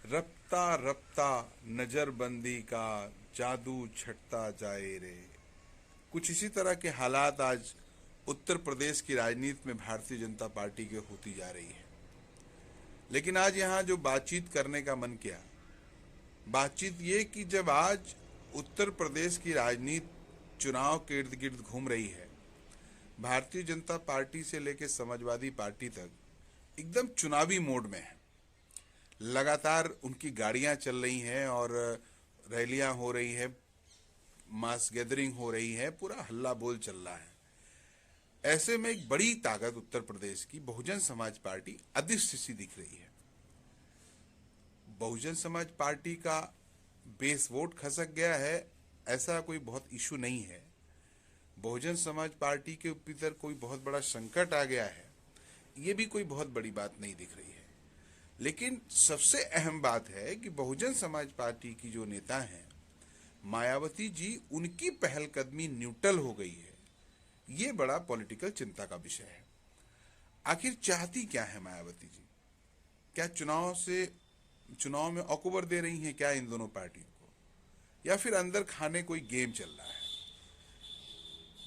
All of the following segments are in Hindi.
रफ्ता रफ्ता नजरबंदी का जादू छटता जाए रे। कुछ इसी तरह के हालात आज उत्तर प्रदेश की राजनीति में भारतीय जनता पार्टी के होती जा रही है। लेकिन आज यहाँ जो बातचीत करने का मन किया, बातचीत ये कि जब आज उत्तर प्रदेश की राजनीति चुनाव के इर्द गिर्द घूम रही है, भारतीय जनता पार्टी से लेकर समाजवादी पार्टी तक एकदम चुनावी मोड में है। लगातार उनकी गाड़ियां चल रही हैं और रैलियां हो रही है, मास गैदरिंग हो रही है, पूरा हल्ला बोल चल रहा है। ऐसे में एक बड़ी ताकत उत्तर प्रदेश की बहुजन समाज पार्टी अदृश्य सी दिख रही है। बहुजन समाज पार्टी का बेस वोट खसक गया है, ऐसा कोई बहुत इशू नहीं है। बहुजन समाज पार्टी के भीतर कोई बहुत बड़ा संकट आ गया है, ये भी कोई बहुत बड़ी बात नहीं दिख रही है। लेकिन सबसे अहम बात है कि बहुजन समाज पार्टी की जो नेता हैं मायावती जी, उनकी पहलकदमी न्यूट्रल हो गई है। ये बड़ा पॉलिटिकल चिंता का विषय है। आखिर चाहती क्या है मायावती जी? क्या चुनाव में अकबर दे रही हैं क्या इन दोनों पार्टियों को, या फिर अंदर खाने कोई गेम चल रहा है?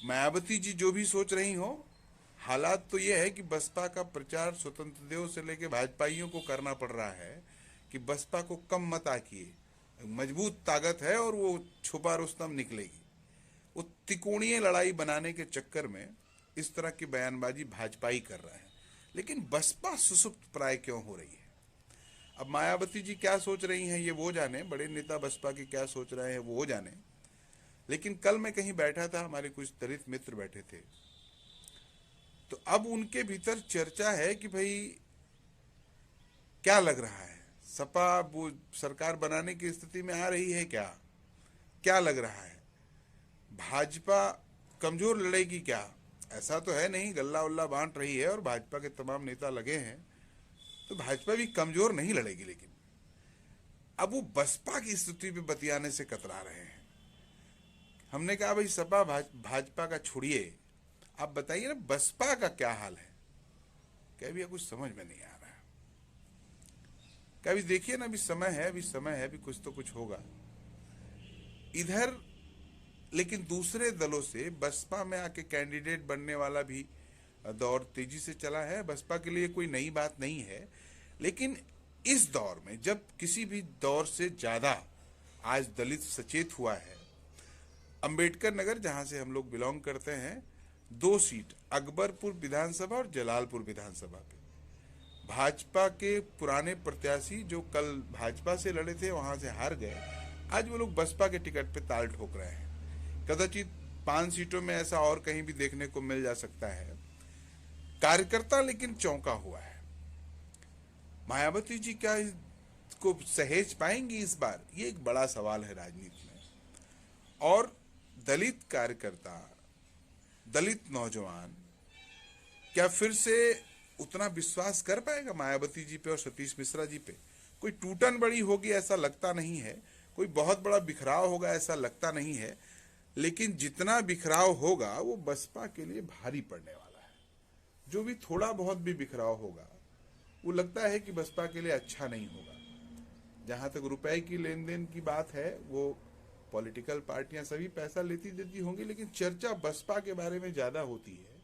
मायावती जी जो भी सोच रही हो, हालात तो यह है कि बसपा का प्रचार स्वतंत्र देव से लेकर भाजपाइयों को करना पड़ रहा है कि बसपा को कम मत आकिए, मजबूत ताकत है और वो छुपा रुस्तम निकलेगी। वो त्रिकोणीय लड़ाई बनाने के चक्कर में इस तरह की बयानबाजी भाजपाई कर रहे हैं। लेकिन बसपा सुसुप्त प्राय क्यों हो रही है? अब मायावती जी क्या सोच रही हैं ये वो जाने, बड़े नेता बसपा के क्या सोच रहे हैं वो जाने। लेकिन कल मैं कहीं बैठा था, हमारे कुछ दलित मित्र बैठे थे, तो अब उनके भीतर चर्चा है कि भाई क्या लग रहा है, सपा वो सरकार बनाने की स्थिति में आ रही है क्या? क्या लग रहा है, भाजपा कमजोर लड़ेगी क्या? ऐसा तो है नहीं, गल्ला उल्ला बांट रही है और भाजपा के तमाम नेता लगे हैं, तो भाजपा भी कमजोर नहीं लड़ेगी। लेकिन अब वो बसपा की स्थिति पे बतियाने से कतरा रहे हैं। हमने कहा भाई सपा भाजपा का छोड़िए, आप बताइए ना बसपा का क्या हाल है? क्या भी कुछ समझ में नहीं आ रहा है। क्या भी देखिए ना, अभी समय है, अभी समय है, अभी कुछ तो कुछ होगा इधर। लेकिन दूसरे दलों से बसपा में आके कैंडिडेट बनने वाला भी दौर तेजी से चला है। बसपा के लिए कोई नई बात नहीं है, लेकिन इस दौर में जब किसी भी दौर से ज्यादा आज दलित सचेत हुआ है, अंबेडकर नगर जहां से हम लोग बिलोंग करते हैं, 2 सीट अकबरपुर विधानसभा और जलालपुर विधानसभा पे भाजपा के पुराने प्रत्याशी जो कल भाजपा से लड़े थे वहां से हार गए, आज वो लोग बसपा के टिकट पे ताल ठोक रहे हैं। कदाचित 5 सीटों में ऐसा और कहीं भी देखने को मिल जा सकता है। कार्यकर्ता लेकिन चौंका हुआ है। मायावती जी क्या इसको सहेज पाएंगी इस बार? ये एक बड़ा सवाल है राजनीति में। और दलित कार्यकर्ता, दलित नौजवान क्या फिर से उतना विश्वास कर पाएगा मायावती जी पे और सतीश मिश्रा जी पे? कोई टूटन बड़ी होगी ऐसा लगता नहीं है, कोई बहुत बड़ा बिखराव होगा ऐसा लगता नहीं है। लेकिन जितना बिखराव होगा वो बसपा के लिए भारी पड़ने वाला है। जो भी थोड़ा बहुत भी बिखराव होगा वो लगता है कि बसपा के लिए अच्छा नहीं होगा। जहां तक रुपए की लेन देन की बात है, वो पॉलिटिकल पार्टियां सभी पैसा लेती देती होंगी, लेकिन चर्चा बसपा के बारे में ज्यादा होती है।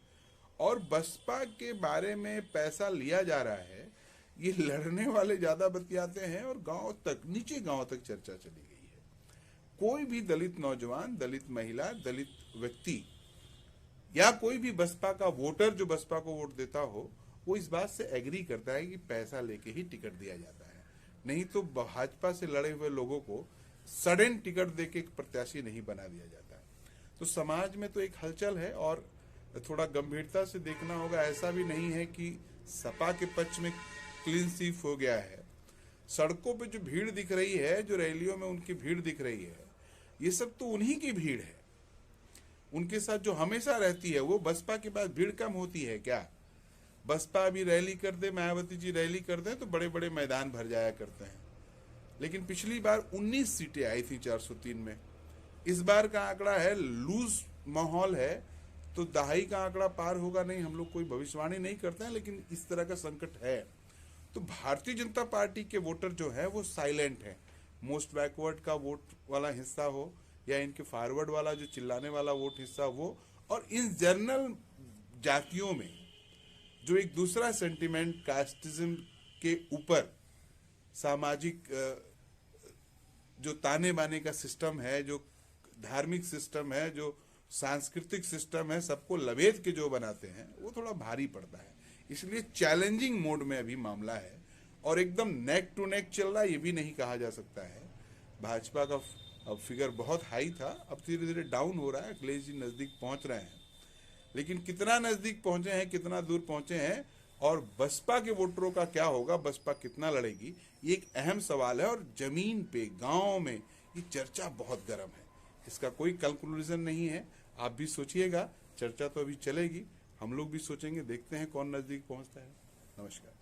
और बसपा के बारे में पैसा लिया जा रहा है, ये लड़ने वाले ज्यादा बतियाते हैं और गांव तक, नीचे गांव तक चर्चा चली गई है। कोई भी दलित नौजवान, दलित महिला, दलित व्यक्ति या कोई भी बसपा का वोटर जो बसपा को वोट देता हो, वो इस बात से एग्री करता है कि पैसा लेके ही टिकट दिया जाता है। नहीं तो भाजपा से लड़े हुए लोगों को सडन टिकट देके एक प्रत्याशी नहीं बना दिया जाता है। तो समाज में तो एक हलचल है और थोड़ा गंभीरता से देखना होगा। ऐसा भी नहीं है कि सपा के पक्ष में क्लीन स्वीप हो गया है। सड़कों पे जो भीड़ दिख रही है, जो रैलियों में उनकी भीड़ दिख रही है, ये सब तो उन्हीं की भीड़ है। उनके साथ जो हमेशा रहती है, वो बसपा के पास भीड़ कम होती है क्या? बसपा भी रैली कर दे, मायावती जी रैली कर दे तो बड़े बड़े मैदान भर जाया करते हैं। लेकिन पिछली बार 19 सीटें आई थी 403 में। इस बार का आंकड़ा है, लूज माहौल है, तो दहाई का आंकड़ा पार होगा नहीं। हम लोग कोई भविष्यवाणी नहीं करते हैं, लेकिन इस तरह का संकट है। तो भारतीय जनता पार्टी के वोटर जो है वो साइलेंट है। मोस्ट बैकवर्ड का वोट वाला हिस्सा हो या इनके फॉरवर्ड वाला जो चिल्लाने वाला वोट हिस्सा वो, और इन जनरल जातियों में जो एक दूसरा सेंटिमेंट कास्टिज्म के ऊपर सामाजिक जो ताने बाने का सिस्टम है, जो धार्मिक सिस्टम है, जो सांस्कृतिक सिस्टम है, सबको लवेद के जो बनाते हैं वो थोड़ा भारी पड़ता है। इसलिए चैलेंजिंग मोड में अभी मामला है और एकदम नेक टू नेक चल रहा है ये भी नहीं कहा जा सकता है। भाजपा का अब फिगर बहुत हाई था, अब धीरे धीरे डाउन हो रहा है, अखिलेश जी नजदीक पहुंच रहे हैं, लेकिन कितना नजदीक पहुंचे हैं, कितना दूर पहुंचे हैं और बसपा के वोटरों का क्या होगा, बसपा कितना लड़ेगी, ये एक अहम सवाल है। और जमीन पे गांव में ये चर्चा बहुत गर्म है, इसका कोई कंक्लूजन नहीं है। आप भी सोचिएगा, चर्चा तो अभी चलेगी, हम लोग भी सोचेंगे, देखते हैं कौन नजदीक पहुंचता है। नमस्कार।